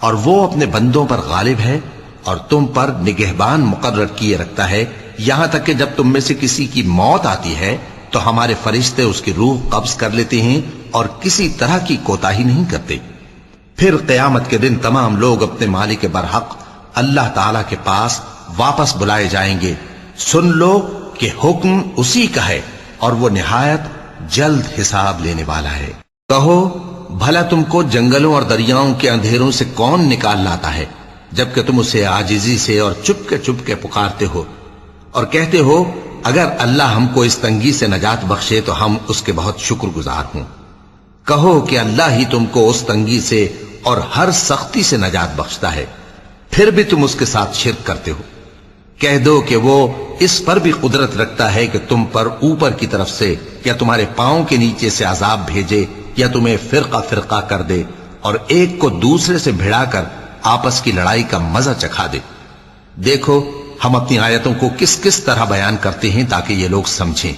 اور وہ اپنے بندوں پر غالب ہے اور تم پر نگہبان مقرر کیے رکھتا ہے، یہاں تک کہ جب تم میں سے کسی کی موت آتی ہے تو ہمارے فرشتے اس کی روح قبض کر لیتے ہیں اور کسی طرح کی کوتاہی نہیں کرتے۔ پھر قیامت کے دن تمام لوگ اپنے مالک برحق اللہ تعالی کے پاس واپس بلائے جائیں گے۔ سن لو کہ حکم اسی کا ہے اور وہ نہایت جلد حساب لینے والا ہے۔ کہو بھلا تم کو جنگلوں اور دریاؤں کے اندھیروں سے کون نکال لاتا ہے جبکہ تم اسے عاجزی سے اور چپ کے پکارتے ہو اور کہتے ہو اگر اللہ ہم کو اس تنگی سے نجات بخشے تو ہم اس کے بہت شکر گزار ہوں۔ کہو کہ اللہ ہی تم کو اس تنگی سے اور ہر سختی سے نجات بخشتا ہے، پھر بھی تم اس کے ساتھ شرک کرتے ہو۔ کہہ دو کہ وہ اس پر بھی قدرت رکھتا ہے کہ تم پر اوپر کی طرف سے یا تمہارے پاؤں کے نیچے سے عذاب بھیجے یا تمہیں فرقہ فرقہ کر دے اور ایک کو دوسرے سے بھڑا کر آپس کی لڑائی کا مزہ چکھا دے۔ دیکھو ہم اپنی آیتوں کو کس کس طرح بیان کرتے ہیں تاکہ یہ لوگ سمجھیں۔